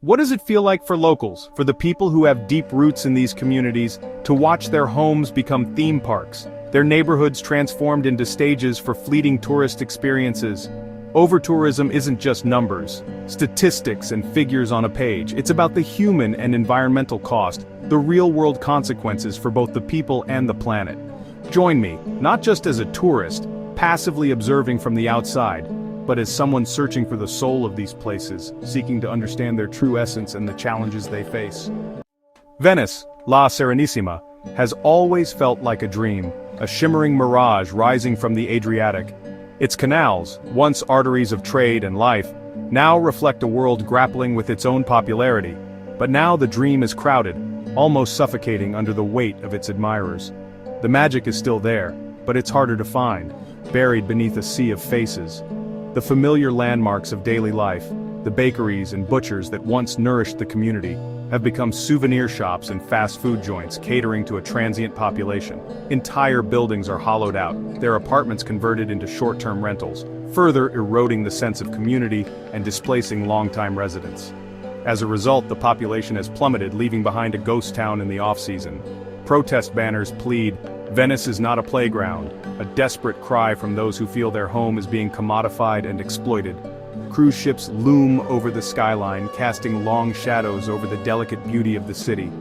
What does it feel like for locals, for the people who have deep roots in these communities, to watch their homes become theme parks, their neighborhoods transformed into stages for fleeting tourist experiences? Overtourism isn't just numbers, statistics and figures on a page. It's about the human and environmental cost, the real-world consequences for both the people and the planet. Join me, not just as a tourist, passively observing from the outside, but as someone searching for the soul of these places, seeking to understand their true essence and the challenges they face. Venice, La Serenissima, has always felt like a dream, a shimmering mirage rising from the Adriatic. Its canals, once arteries of trade and life, now reflect a world grappling with its own popularity. But now the dream is crowded, almost suffocating under the weight of its admirers. The magic is still there, but it's harder to find, buried beneath a sea of faces. The familiar landmarks of daily life, the bakeries and butchers that once nourished the community, have become souvenir shops and fast food joints catering to a transient population. Entire buildings are hollowed out, their apartments converted into short-term rentals, further eroding the sense of community and displacing long-time residents. As a result, the population has plummeted, leaving behind a ghost town in the off-season. Protest banners plead, "Venice is not a playground," a desperate cry from those who feel their home is being commodified and exploited. Cruise ships loom over the skyline, casting long shadows over the delicate beauty of the city.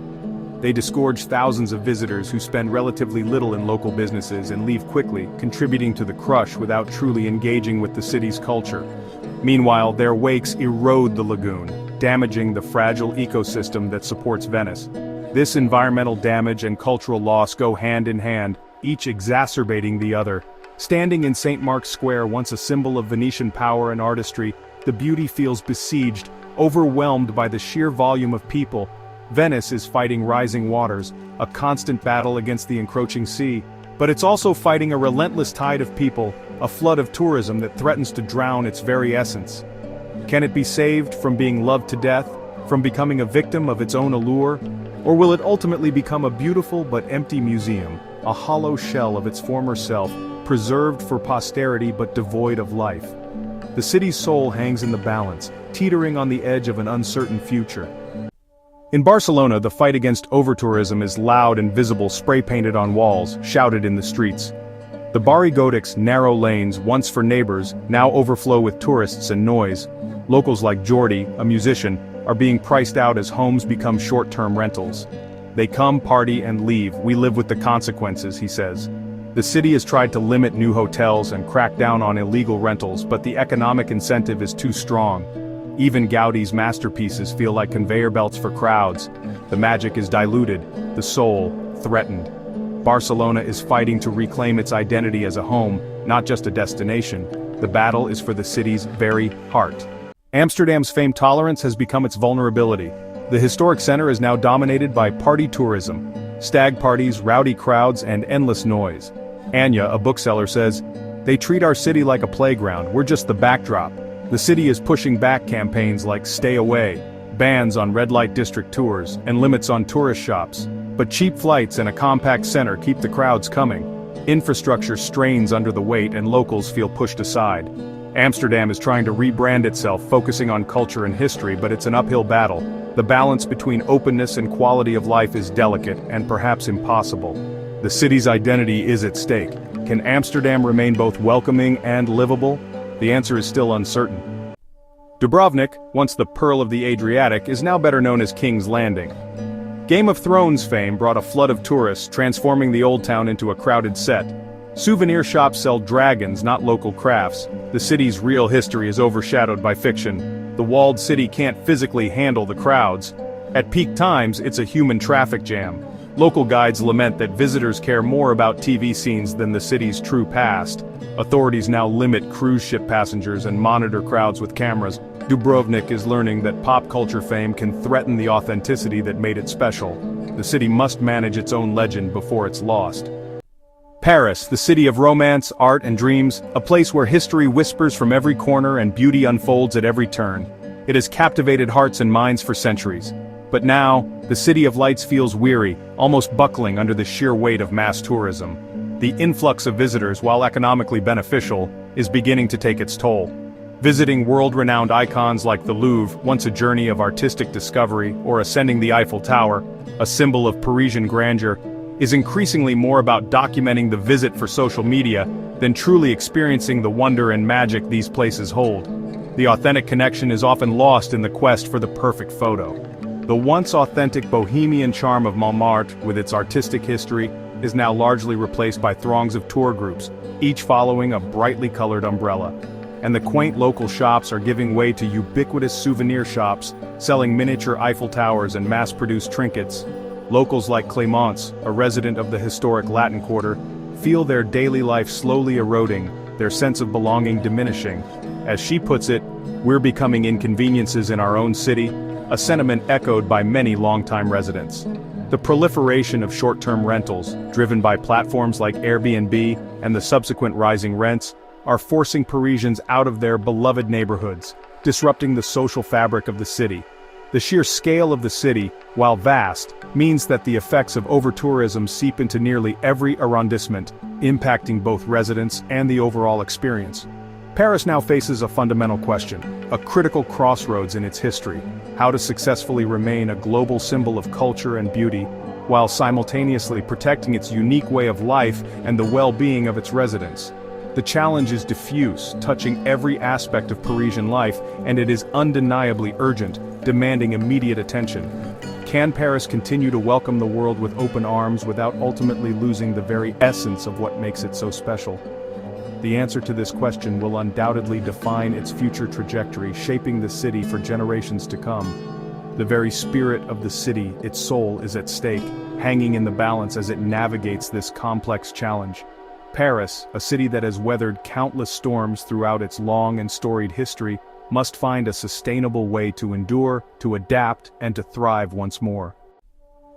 They disgorge thousands of visitors who spend relatively little in local businesses and leave quickly, contributing to the crush without truly engaging with the city's culture. Meanwhile, their wakes erode the lagoon, damaging the fragile ecosystem that supports Venice. This environmental damage and cultural loss go hand in hand, each exacerbating the other. Standing in St. Mark's Square, once a symbol of Venetian power and artistry, the beauty feels besieged, overwhelmed by the sheer volume of people. Venice is fighting rising waters, a constant battle against the encroaching sea. But it's also fighting a relentless tide of people, a flood of tourism that threatens to drown its very essence. Can it be saved from being loved to death, from becoming a victim of its own allure? Or will it ultimately become a beautiful but empty museum, a hollow shell of its former self, preserved for posterity but devoid of life? The city's soul hangs in the balance, teetering on the edge of an uncertain future. In Barcelona, the fight against overtourism is loud and visible, spray-painted on walls, shouted in the streets. The Barri Gotic's narrow lanes, once for neighbors, now overflow with tourists and noise. Locals like Jordi, a musician, are being priced out as homes become short-term rentals. "They come, party, and leave. We live with the consequences," he says. The city has tried to limit new hotels and crack down on illegal rentals, but the economic incentive is too strong. Even Gaudi's masterpieces feel like conveyor belts for crowds. The magic is diluted, the soul threatened. Barcelona is fighting to reclaim its identity as a home, not just a destination. The battle is for the city's very heart. Amsterdam's famed tolerance has become its vulnerability. The historic center is now dominated by party tourism, stag parties, rowdy crowds, and endless noise. Anya, a bookseller, says, "They treat our city like a playground, we're just the backdrop." The city is pushing back campaigns like Stay Away, bans on red light district tours, and limits on tourist shops. But cheap flights and a compact center keep the crowds coming. Infrastructure strains under the weight and locals feel pushed aside. Amsterdam is trying to rebrand itself, focusing on culture and history, but it's an uphill battle. The balance between openness and quality of life is delicate and perhaps impossible. The city's identity is at stake. Can Amsterdam remain both welcoming and livable? The answer is still uncertain. Dubrovnik, once the Pearl of the Adriatic, is now better known as King's Landing. Game of Thrones fame brought a flood of tourists, transforming the old town into a crowded set. Souvenir shops sell dragons, not local crafts. The city's real history is overshadowed by fiction. The walled city can't physically handle the crowds. At peak times, it's a human traffic jam. Local guides lament that visitors care more about TV scenes than the city's true past. Authorities now limit cruise ship passengers and monitor crowds with cameras. Dubrovnik is learning that pop culture fame can threaten the authenticity that made it special. The city must manage its own legend before it's lost. Paris, the city of romance, art, and dreams, a place where history whispers from every corner and beauty unfolds at every turn. It has captivated hearts and minds for centuries. But now, the City of Lights feels weary, almost buckling under the sheer weight of mass tourism. The influx of visitors, while economically beneficial, is beginning to take its toll. Visiting world-renowned icons like the Louvre, once a journey of artistic discovery, or ascending the Eiffel Tower, a symbol of Parisian grandeur, is increasingly more about documenting the visit for social media than truly experiencing the wonder and magic these places hold. The authentic connection is often lost in the quest for the perfect photo. The once authentic bohemian charm of Montmartre, with its artistic history, is now largely replaced by throngs of tour groups, each following a brightly colored umbrella. And the quaint local shops are giving way to ubiquitous souvenir shops, selling miniature Eiffel Towers and mass-produced trinkets. Locals like Clémence, a resident of the historic Latin Quarter, feel their daily life slowly eroding, their sense of belonging diminishing. As she puts it, "We're becoming inconveniences in our own city," a sentiment echoed by many longtime residents. The proliferation of short-term rentals, driven by platforms like Airbnb and the subsequent rising rents, are forcing Parisians out of their beloved neighborhoods, disrupting the social fabric of the city. The sheer scale of the city, while vast, means that the effects of overtourism seep into nearly every arrondissement, impacting both residents and the overall experience. Paris now faces a fundamental question, a critical crossroads in its history: how to successfully remain a global symbol of culture and beauty, while simultaneously protecting its unique way of life and the well-being of its residents. The challenge is diffuse, touching every aspect of Parisian life, and it is undeniably urgent, demanding immediate attention. Can Paris continue to welcome the world with open arms without ultimately losing the very essence of what makes it so special? The answer to this question will undoubtedly define its future trajectory, shaping the city for generations to come. The very spirit of the city, its soul, is at stake, hanging in the balance as it navigates this complex challenge. Paris, a city that has weathered countless storms throughout its long and storied history, must find a sustainable way to endure, to adapt, and to thrive once more.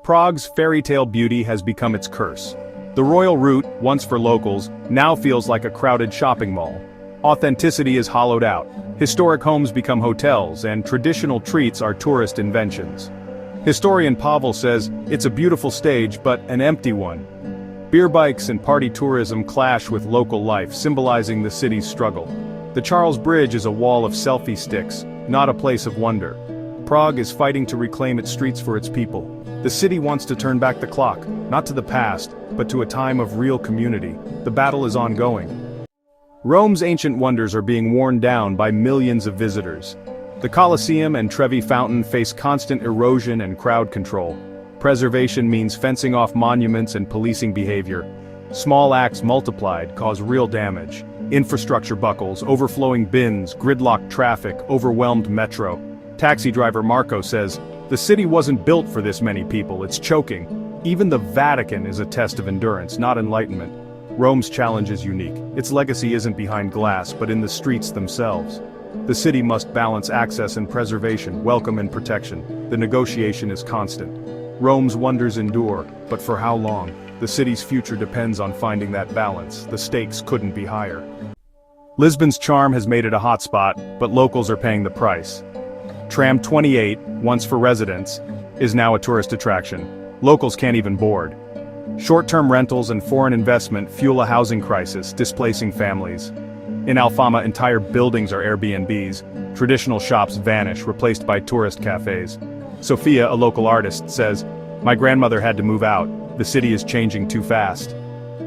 Prague's fairy tale beauty has become its curse. The royal route, once for locals, now feels like a crowded shopping mall. Authenticity is hollowed out, historic homes become hotels, and traditional treats are tourist inventions. Historian Pavel says, "It's a beautiful stage, but an empty one." Beer bikes and party tourism clash with local life, symbolizing the city's struggle. The Charles Bridge is a wall of selfie sticks, not a place of wonder. Prague is fighting to reclaim its streets for its people. The city wants to turn back the clock, not to the past, but to a time of real community. The battle is ongoing. Rome's ancient wonders are being worn down by millions of visitors. The Colosseum and Trevi Fountain face constant erosion and crowd control. Preservation means fencing off monuments and policing behavior. Small acts multiplied cause real damage. Infrastructure buckles, overflowing bins, gridlocked traffic, overwhelmed metro. Taxi driver Marco says, "The city wasn't built for this many people, it's choking." Even the Vatican is a test of endurance, not enlightenment. Rome's challenge is unique. Its legacy isn't behind glass, but in the streets themselves. The city must balance access and preservation, welcome and protection. The negotiation is constant. Rome's wonders endure, but for how long? The city's future depends on finding that balance. The stakes couldn't be higher. Lisbon's charm has made it a hotspot, but locals are paying the price. Tram 28, once for residents, is now a tourist attraction. Locals can't even board. Short-term rentals and foreign investment fuel a housing crisis, displacing families. In Alfama, entire buildings are Airbnbs. Traditional shops vanish, replaced by tourist cafes. Sophia, a local artist, says, "My grandmother had to move out. The city is changing too fast."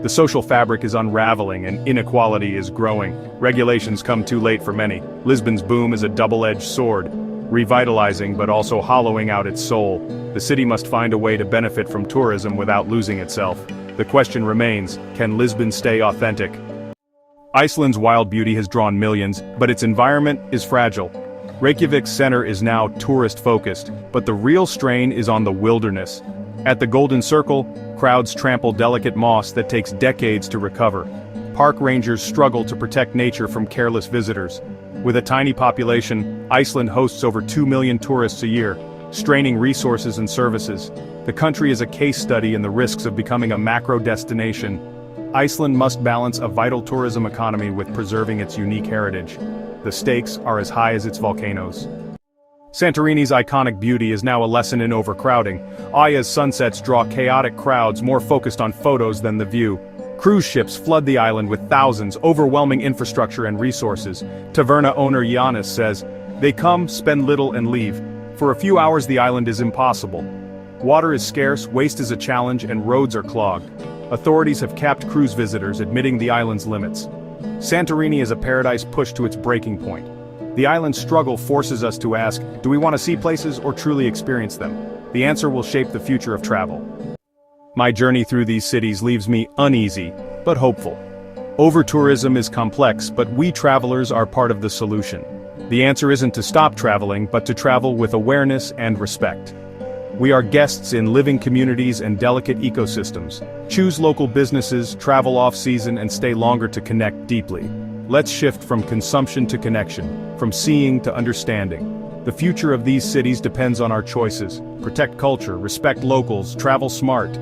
The social fabric is unraveling and inequality is growing. Regulations come too late for many. Lisbon's boom is a double-edged sword, revitalizing but also hollowing out its soul. The city must find a way to benefit from tourism without losing itself. The question remains, can Lisbon stay authentic? Iceland's wild beauty has drawn millions, but its environment is fragile. Reykjavik's center is now tourist-focused, but the real strain is on the wilderness. At the Golden Circle, crowds trample delicate moss that takes decades to recover. Park rangers struggle to protect nature from careless visitors. With a tiny population, Iceland hosts over 2 million tourists a year, straining resources and services. The country is a case study in the risks of becoming a macro destination. Iceland must balance a vital tourism economy with preserving its unique heritage. The stakes are as high as its volcanoes. Santorini's iconic beauty is now a lesson in overcrowding. Aya's sunsets draw chaotic crowds more focused on photos than the view. Cruise ships flood the island with thousands, overwhelming infrastructure and resources. Taverna owner Giannis says, "They come, spend little and leave. For a few hours the island is impossible. Water is scarce, waste is a challenge, and roads are clogged. Authorities have capped cruise visitors, admitting the island's limits. Santorini is a paradise pushed to its breaking point. The island's struggle forces us to ask, do we want to see places or truly experience them? The answer will shape the future of travel." My journey through these cities leaves me uneasy, but hopeful. Overtourism is complex, but we travelers are part of the solution. The answer isn't to stop traveling, but to travel with awareness and respect. We are guests in living communities and delicate ecosystems. Choose local businesses, travel off-season, and stay longer to connect deeply. Let's shift from consumption to connection, from seeing to understanding. The future of these cities depends on our choices. Protect culture, respect locals, travel smart,